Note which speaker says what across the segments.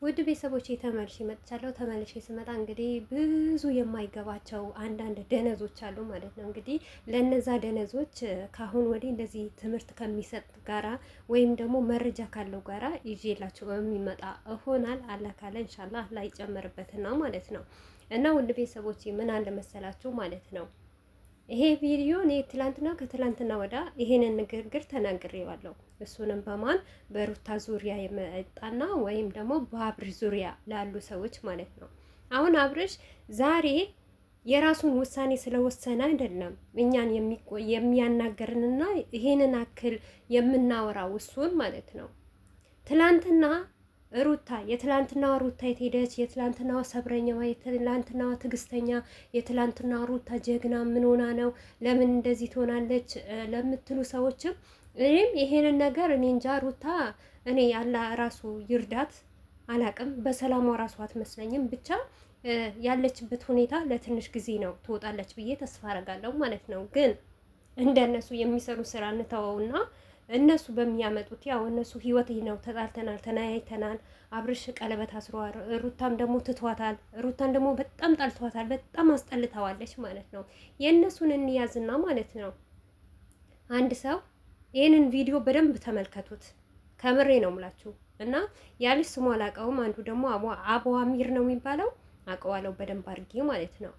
Speaker 1: ውድ ቤተሰቦች ተመልሼ መጥቻለሁ። ተመልሼ ስመጣ እንግዲህ ብዙ የማይገባቸው አንዳንድ ደነዞች አሉ ማለት ነው። እንግዲህ ለነዛ ደነዞች ካሁን ወዲህ እንደዚህ ትምህርት ከሚሰጥ ጋራ ወይም ደግሞ መረጃ ካለው ጋራ ይዤላቸው የሚመጣ እሆናል። አላህ ካለ ኢንሻአላህ ላይ ጨመርበትና ማለት ነው። እና ውድ ቤተሰቦች ምን አለ መሰላችሁ ማለት ነው ይሄ ቪዲዮ እኔ ትላንትና ከትላንትና ወዳ ይሄንን ንግግር ተናግሬዋለሁ። እሱንም በማን በሩታ ዙሪያ የመጣና ወይም ደግሞ በአብርሽ ዙሪያ ላሉ ሰዎች ማለት ነው። አሁን አብርሽ ዛሬ የራሱን ውሳኔ ስለወሰነ አይደለም እኛን የሚያናገርንና ይሄንን አክል የምናወራው እሱን ማለት ነው። ትላንትና ሩታ የትላንትናዋ ሩታ የት ሄደች? የትላንትናዋ ሰብረኛዋ፣ የትላንትናዋ ትዕግስተኛ፣ የትላንትናዋ ሩታ ጀግና ምን ሆና ነው? ለምን እንደዚህ ትሆናለች? ለምትሉ ሰዎችም እኔም ይሄንን ነገር እኔ እንጃ ሩታ እኔ ያላ ራሱ ይርዳት አላቅም። በሰላሟ ራሱ አትመስለኝም። ብቻ ያለችበት ሁኔታ ለትንሽ ጊዜ ነው ትወጣለች ብዬ ተስፋ አረጋለሁ ማለት ነው። ግን እንደነሱ የሚሰሩ ስራ እንተወውና እነሱ በሚያመጡት ያው እነሱ ህይወት ነው። ተጣልተናል፣ ተለያይተናል፣ አብርሽ ቀለበት አስሯል፣ ሩታም ደግሞ ትቷታል፣ ሩታን ደግሞ በጣም ጠልቷታል፣ በጣም አስጠልተዋለች ማለት ነው። የእነሱን እንያዝና ማለት ነው አንድ ሰው ይህንን ቪዲዮ በደንብ ተመልከቱት። ከምሬ ነው ምላችሁ እና ያልሽ ስሙ አላውቀውም። አንዱ ደግሞ አቡ አሚር ነው የሚባለው አውቀዋለሁ በደንብ አድርጌ ማለት ነው።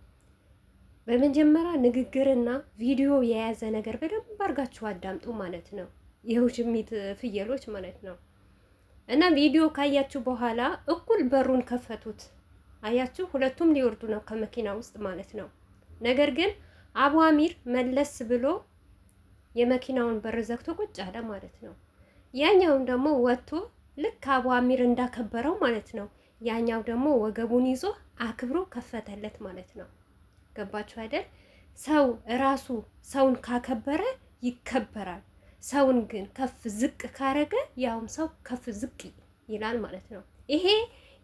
Speaker 1: በመጀመሪያ ንግግርና ቪዲዮ የያዘ ነገር በደንብ አድርጋችሁ አዳምጡ ማለት ነው። የውሽሚት ፍየሎች ማለት ነው። እና ቪዲዮ ካያችሁ በኋላ እኩል በሩን ከፈቱት። አያችሁ፣ ሁለቱም ሊወርዱ ነው ከመኪና ውስጥ ማለት ነው። ነገር ግን አቡ አሚር መለስ ብሎ የመኪናውን በር ዘግቶ ቁጭ አለ ማለት ነው። ያኛውን ደግሞ ወጥቶ ልክ አቡ አሚር እንዳከበረው ማለት ነው። ያኛው ደግሞ ወገቡን ይዞ አክብሮ ከፈተለት ማለት ነው። ገባችሁ አይደል? ሰው ራሱ ሰውን ካከበረ ይከበራል። ሰውን ግን ከፍ ዝቅ ካረገ ያውም ሰው ከፍ ዝቅ ይላል ማለት ነው። ይሄ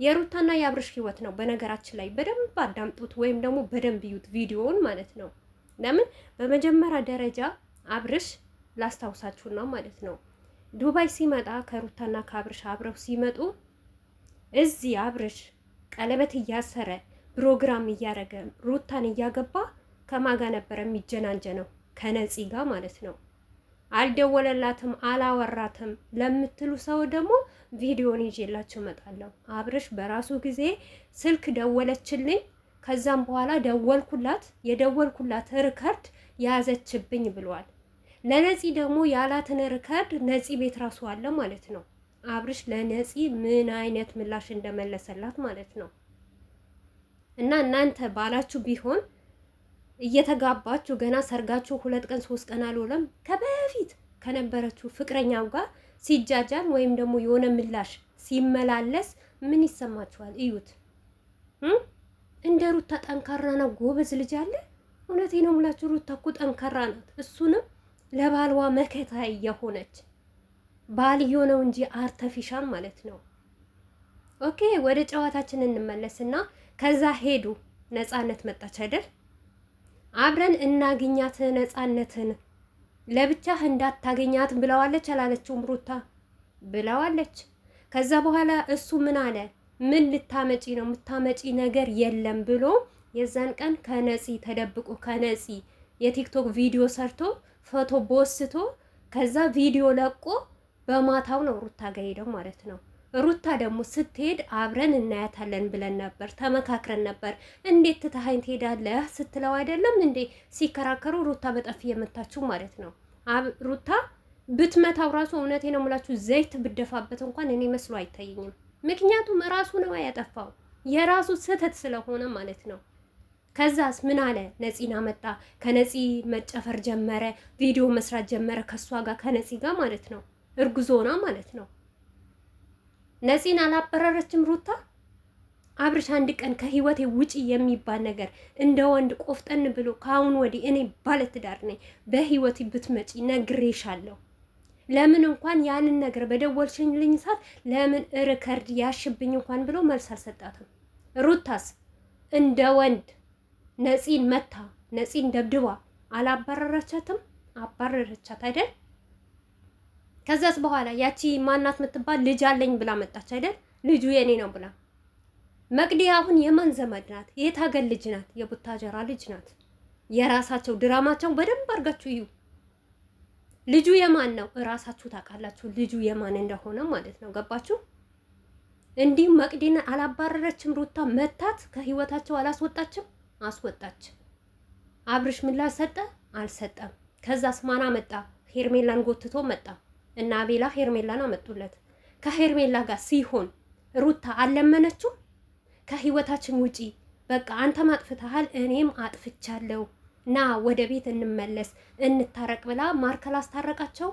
Speaker 1: የሩታና የአብርሽ ህይወት ነው። በነገራችን ላይ በደንብ አዳምጡት ወይም ደግሞ በደንብ ይዩት ቪዲዮውን ማለት ነው። ለምን በመጀመሪያ ደረጃ አብርሽ ላስታውሳችሁና ማለት ነው ዱባይ ሲመጣ ከሩታና ከአብርሽ አብረው ሲመጡ እዚህ አብርሽ ቀለበት እያሰረ ፕሮግራም እያረገ ሩታን እያገባ ከማጋ ነበረ የሚጀናጀነው ከነፂ ጋር ማለት ነው። አልደወለላትም አላወራትም ለምትሉ ሰው ደግሞ ቪዲዮን ይዤላችሁ እመጣለሁ። አብርሽ በራሱ ጊዜ ስልክ ደወለችልኝ፣ ከዛም በኋላ ደወልኩላት፣ የደወልኩላት ሪከርድ ያዘችብኝ ብሏል። ለነፂ ደግሞ ያላትን ሪከርድ ነፂ ቤት ራሱ አለ ማለት ነው። አብርሽ ለነፂ ምን አይነት ምላሽ እንደመለሰላት ማለት ነው። እና እናንተ ባላችሁ ቢሆን እየተጋባችሁ ገና ሰርጋችሁ 2 ቀን 3 ቀን አልሆነም ከበፊት ከነበረችው ፍቅረኛው ጋር ሲጃጃል ወይም ደግሞ የሆነ ምላሽ ሲመላለስ ምን ይሰማችኋል? እዩት። እንደ ሩታ ጠንካራና ጎበዝ ልጅ አለ? እውነቴ ነው የምላችሁ ሩታ እኮ ጠንካራ ናት። እሱንም ለባልዋ መከታ እየሆነች ባል የሆነው እንጂ አርተፊሻል ማለት ነው። ኦኬ ወደ ጨዋታችን እንመለስና ከዛ ሄዱ። ነፃነት መጣች አይደል? አብረን እናግኛት ነፃነትን፣ ለብቻህ እንዳታገኛት ብለዋለች አላለችውም? ሩታ ብለዋለች። ከዛ በኋላ እሱ ምን አለ? ምን ልታመጪ ነው? የምታመጪ ነገር የለም ብሎ የዛን ቀን ከነፂ ተደብቆ ከነፂ የቲክቶክ ቪዲዮ ሰርቶ ፎቶ ቦስቶ ከዛ ቪዲዮ ለቆ በማታው ነው ሩታ ጋር ሄደው ማለት ነው። ሩታ ደግሞ ስትሄድ አብረን እናያታለን ብለን ነበር፣ ተመካክረን ነበር። እንዴት ትተሃኝ ትሄዳለህ ስትለው አይደለም እንዴ ሲከራከሩ ሩታ በጠፊ የመታችሁ ማለት ነው። ሩታ ብትመታው ራሱ እውነቴ ነው የምላችሁ ዘይት ብደፋበት እንኳን እኔ መስሎ አይታየኝም። ምክንያቱም ራሱ ነው ያጠፋው የራሱ ስህተት ስለሆነ ማለት ነው። ከዛስ ምን አለ? ነፂን አመጣ፣ ከነፂ መጨፈር ጀመረ፣ ቪዲዮ መስራት ጀመረ ከሷ ጋር ከነፂ ጋር ማለት ነው። እርጉዞና ማለት ነው። ነፂን አላበረረችም ሩታ። አብርሽ አንድ ቀን ከህይወቴ ውጪ የሚባል ነገር እንደ ወንድ ቆፍጠን ብሎ ከአሁን ወዲህ እኔ ባለትዳር ነኝ በህይወቴ ብትመጪ ነግሬሻለሁ፣ ለምን እንኳን ያንን ነገር በደወልሽልኝ ሰዓት ለምን ሪከርድ ያሽብኝ እንኳን ብሎ መልስ አልሰጣትም። ሩታስ እንደ ወንድ ነፂን መታ ነፂን ደብድባ አላባረረቻትም? አባረረቻት አይደል? ከዛስ በኋላ ያቺ ማናት የምትባል ልጅ አለኝ ብላ መጣች አይደል? ልጁ የኔ ነው ብላ። መቅዲ አሁን የማን ዘመድ ናት? የት ሀገር ልጅ ናት? የቡታጀራ ልጅ ናት። የራሳቸው ድራማቸው በደንብ አድርጋችሁ እዩ። ልጁ የማን ነው? እራሳችሁ ታውቃላችሁ ልጁ የማን እንደሆነ ማለት ነው። ገባችሁ? እንዲሁም መቅዲን አላባረረችም ሩታ መታት ከህይወታቸው አላስወጣችም? አስወጣች። አብርሽ ምላሽ ሰጠ? አልሰጠም። ከዛስ ማን መጣ? ሄርሜላን ጎትቶ መጣ እና አቤላ ሄርሜላን አመጡለት። ከሄርሜላ ጋር ሲሆን ሩታ አልለመነችው? ከህይወታችን ውጪ በቃ አንተም አጥፍተሃል እኔም አጥፍቻለሁ ና ወደ ቤት እንመለስ እንታረቅ ብላ ማርክ አላስታረቃቸው?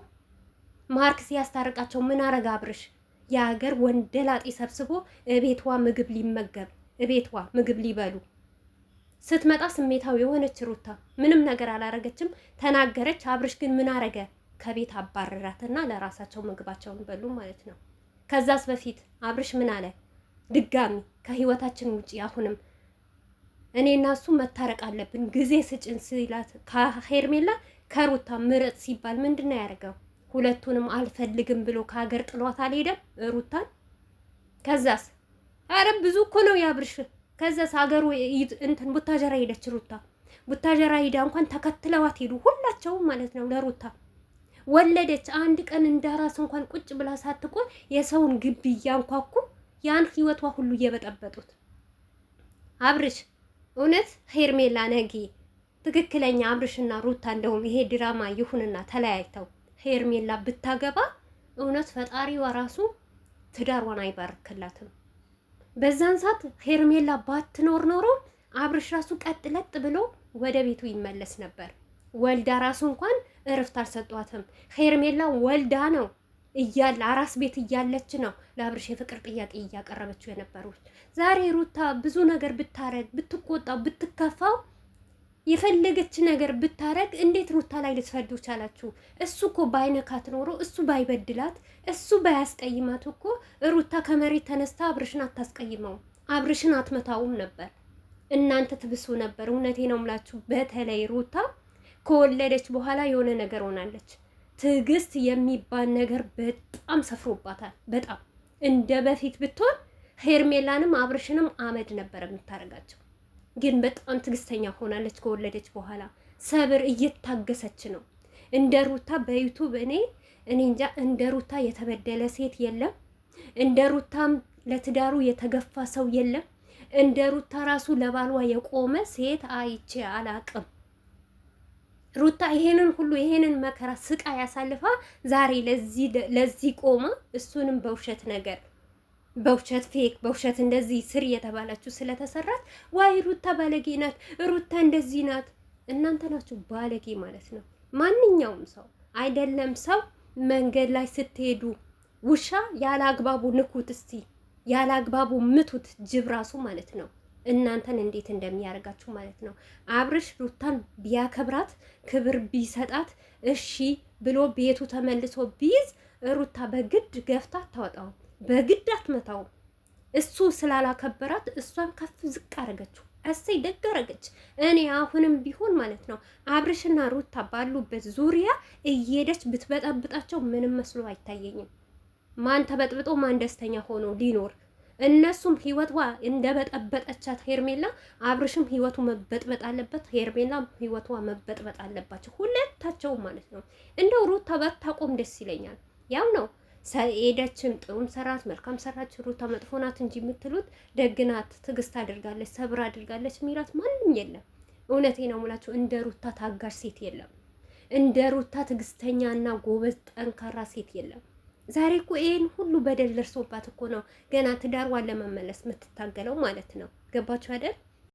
Speaker 1: ማርክ ሲያስታርቃቸው ምን አረጋ አብርሽ? የሀገር ወንደላጤ ሰብስቦ እቤቷ ምግብ ሊመገብ እቤቷ ምግብ ሊበሉ ስትመጣ ስሜታዊ የሆነች ሩታ ምንም ነገር አላረገችም። ተናገረች። አብርሽ ግን ምን አረገ? ከቤት አባረራትና ለራሳቸው ምግባቸውን በሉ ማለት ነው። ከዛስ በፊት አብርሽ ምን አለ? ድጋሚ ከህይወታችን ውጪ አሁንም እኔና እሱ መታረቅ አለብን ጊዜ ስጭን ሲላት ከሄርሜላ ከሩታ ምረጥ ሲባል ምንድን ነው ያደርገው? ሁለቱንም አልፈልግም ብሎ ከሀገር ጥሏት አልሄደም ሩታን። ከዛስ አረ ብዙ እኮ ነው ያብርሽ። ከዛስ ሀገሩ እንትን ቡታጀራ ሄደች ሩታ። ቡታጀራ ሄዳ እንኳን ተከትለዋት ሄዱ ሁላቸውም ማለት ነው። ለሩታ ወለደች። አንድ ቀን እንዳራስ እንኳን ቁጭ ብላ ሳትቆይ የሰውን ግቢ እያንኳኩ ያን ህይወቷ ሁሉ እየበጠበጡት አብርሽ። እውነት ሄርሜላ ነጊ ትክክለኛ አብርሽና ሩታ እንደውም ይሄ ድራማ ይሁንና ተለያይተው ሄርሜላ ብታገባ እውነት ፈጣሪዋ ራሱ ትዳሯን አይባርክላትም። በዛን ሰዓት ሄርሜላ ባትኖር ኖሮ አብርሽ ራሱ ቀጥ ለጥ ብሎ ወደ ቤቱ ይመለስ ነበር። ወልዳ ራሱ እንኳን እረፍት አልሰጧትም። ሄርሜላ ወልዳ ነው እያለ አራስ ቤት እያለች ነው ለአብርሽ የፍቅር ጥያቄ እያቀረበችው የነበሩት። ዛሬ ሩታ ብዙ ነገር ብታረግ ብትቆጣው ብትከፋው የፈለገች ነገር ብታረግ እንዴት ሩታ ላይ ልትፈርዱ ቻላችሁ? እሱ እኮ ባይነካት ኖሮ እሱ ባይበድላት እሱ ባያስቀይማት እኮ ሩታ ከመሬት ተነስታ አብርሽን አታስቀይመውም፣ አብርሽን አትመታውም ነበር። እናንተ ትብሱ ነበር። እውነቴ ነው የምላችሁ። በተለይ ሩታ ከወለደች በኋላ የሆነ ነገር ሆናለች። ትዕግስት የሚባል ነገር በጣም ሰፍሮባታል። በጣም እንደ በፊት ብትሆን ሄርሜላንም አብርሽንም አመድ ነበር የምታረጋቸው። ግን በጣም ትዕግስተኛ ሆናለች ከወለደች በኋላ። ሰብር እየታገሰች ነው። እንደ ሩታ በዩቱብ እኔ እንጃ እንደ ሩታ የተበደለ ሴት የለም። እንደ ሩታም ለትዳሩ የተገፋ ሰው የለም። እንደ ሩታ ራሱ ለባሏ የቆመ ሴት አይቼ አላቅም። ሩታ ይሄንን ሁሉ ይሄንን መከራ ስቃይ ያሳልፋ ዛሬ ለዚህ ቆማ እሱንም በውሸት ነገር በውሸት ፌክ በውሸት እንደዚህ ስር የተባላችሁ ስለተሰራት ዋይ ሩታ ባለጌ ናት፣ ሩታ እንደዚህ ናት። እናንተ ናችሁ ባለጌ ማለት ነው። ማንኛውም ሰው አይደለም ሰው መንገድ ላይ ስትሄዱ ውሻ ያለ አግባቡ ንኩት፣ እስቲ ያለ አግባቡ ምቱት፣ ጅብ ራሱ ማለት ነው። እናንተን እንዴት እንደሚያደርጋችሁ ማለት ነው። አብርሽ ሩታን ቢያከብራት ክብር ቢሰጣት እሺ ብሎ ቤቱ ተመልሶ ቢይዝ ሩታ በግድ ገፍታ አታወጣው፣ በግድ አትመታው። እሱ ስላላከበራት እሷን ከፍ ዝቅ አረገችው። እሰይ ደግ አረገች። እኔ አሁንም ቢሆን ማለት ነው አብርሽና ሩታ ባሉበት ዙሪያ እየሄደች ብትበጠብጣቸው ምንም መስሎ አይታየኝም። ማን ተበጥብጦ ማን ደስተኛ ሆኖ ሊኖር? እነሱም ህይወቷ እንደበጠበጠቻት ሄርሜላ አብርሽም ህይወቱ መበጥበጥ አለበት፣ ሄርሜላም ህይወቷ መበጥበጥ አለባቸው፣ ሁለታቸው ማለት ነው። እንደው ሩታ ባታቆም ደስ ይለኛል። ያው ነው ሄደችም ጥሩም ሰራት መልካም ሰራች ሩታ መጥፎ ናት እንጂ የምትሉት ደግናት፣ ትዕግስት አድርጋለች፣ ሰብር አድርጋለች የሚላት ማንም የለም። እውነቴ ነው የምላችሁ እንደ ሩታ ታጋሽ ሴት የለም። እንደ ሩታ ትዕግስተኛና ጎበዝ ጠንካራ ሴት የለም። ዛሬ እኮ ይሄን ሁሉ በደል ደርሶባት እኮ ነው ገና ትዳሯን ለመመለስ የምትታገለው ማለት ነው። ገባችሁ አይደል?